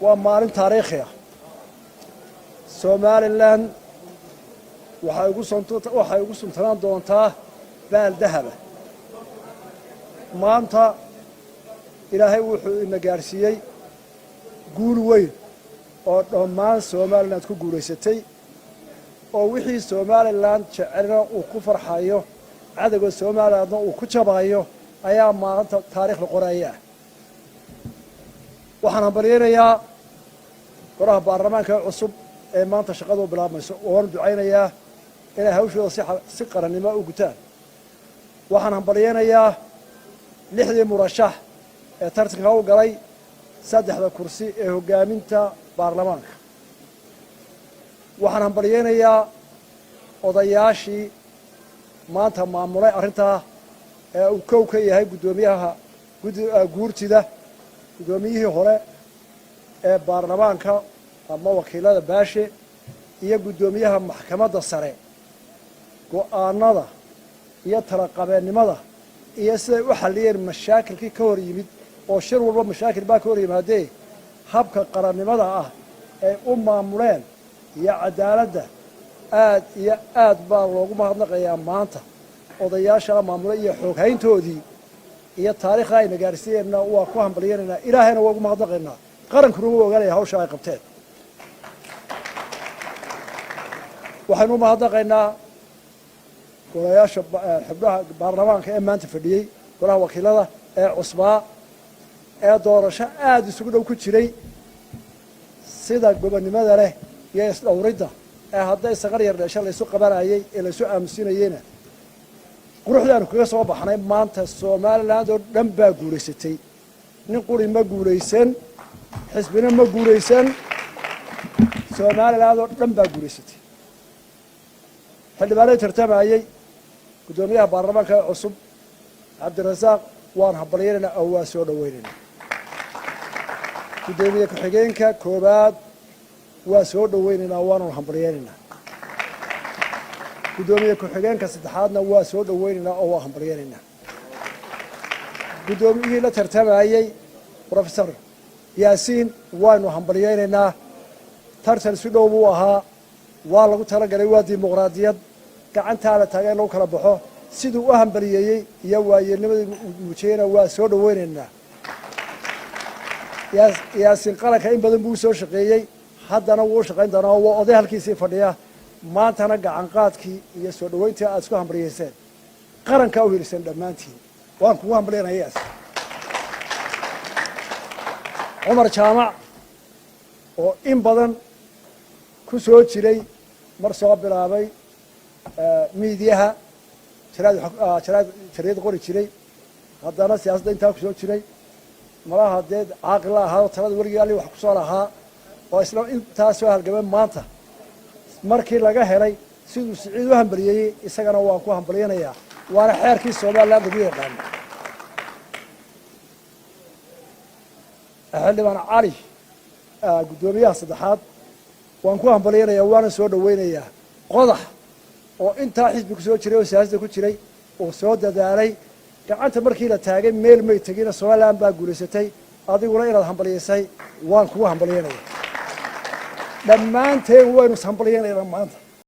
ومارن تاريخية سوماليلاند waxay ugu suntanaan doontaa baal dahaba maanta ilaahay wuxuu ina gaarsiiyey guul weyn oo dhammaan Soomaaliland ku guuleysatay oo wixii Soomaaliland jecelna uu ku farxayo cadawga Soomaalilandna uu ku jabayo ayaa maanta taariikh la qoraya waxaan baryeerayaa golaha baarlamaanka cusub ee maanta shaqadu bilaabmayso oo ducaynayaa inay hawshooda si qarannimo u gutaan waxaan baryeerayaa lixdii murashax ee tartanka u galay saddexda kursi ee hogaaminta baarlamaanka waxaan baryeerayaa odayaashii maanta maamulay arrinta ee uu kow ka yahay gudoomiyaha guurtida gudoomiyihii hore ee baarlamaanka ama wakiilada baashe iyo gudoomiyaha maxkamadda sare go'aanada iyo talaqabeennimada iyo siday u xalliyeen mashaakilkii ka hor yimid oo shir walba mashaakil baa ka hor yimaadee habka qarannimada ah ee u maamuleen iyo cadaaladda aad iyo aad baa loogu mahadnaqayaa maanta odayaasha maamulay iyo xooghayntoodii iyo taariikhda ayna gaarsiiyeenna waa ku hambalyenaynaa ilaahayna waa ugu mahadnaqaynaa qarankuna wuu ogaanaya hawsha ay qabteen waxaynu u mahadnaqaynaa golayaasha xubnaha baarlamaanka ee maanta fadhiyey golaha wakiilada ee cusbaa ee doorasho aad isugu dhow ku jiray sida gobonnimada leh iyo isdhowridda ee hadday saqar yar dhasho laysu qabanayay ee laysu aamusinayeyna quruxdaanu kaga soo baxnay maanta Soomaaliland oo dhan baa guulaysatay nin quri ma guulaysan xisbina ma guulaysan Soomaaliland oo dhan baa guulaysatay xildhibaanay tartamayay gudoomiyaha baarlamaanka cusub Cabdirasaaq waan hambalyeynaa oo waa soo dhaweynaa gudoomiye ku-xigeenka koobaad waa soo dhaweynaa waanu hambalyeynaa gudoomiye ku-xigeenka saddexaadna waa soo dhaweynaa oo waa hambalyeynaa gudoomiyihii la tartamayay professor Yaasiin waanu hambalyeynaa tartan si dhow buu ahaa waa lagu talagalay waa dimuqraadiyad gacantaada taagay lagu kala baxo siduu u hambalyeeyay iyo waayeelnimadii muujiyayna waa soo dhaweynaynaa Yaasiin qaranka in badan buu soo shaqeeyey haddana wuu shaqayn doonaa waa oday halkiisii fadhiya maantana gacan qaadkii iyo soo dhaweyntii aad isku hambalyeyseen qaranka u hirsan dhammaantiin waan kugu hambalyeynayaa Cumar Jaamac oo in badan ku soo jiray mar soo bilaabay miidiyaha jaraad qori jiray haddana siyaasadda intaa ku soo jiray malaha dee caaqil la ahaa talada warigii ali wax ku soo lahaa oo isla intaa soo halgamay maanta markii laga helay siduu siciid u hambalyeeyey isagana waan ku hambalyeynayaa waana xeerkii Soomaaliland lagu yaqaan xildhibaan cali gudoomiyaha saddexaad waan ku hambalyeynaya waana soo dhaweynayaa qodax oo intaa xisbi ku soo jiray oo siyaasadda ku jiray oo soo dadaalay gacanta markii la taagay meel may tagina Soomaaliland baa guulaysatay adiguna inaad hambalyeysay waan kugu hambalyeynaya dhammaanteen waynu hambalyeynayna maanta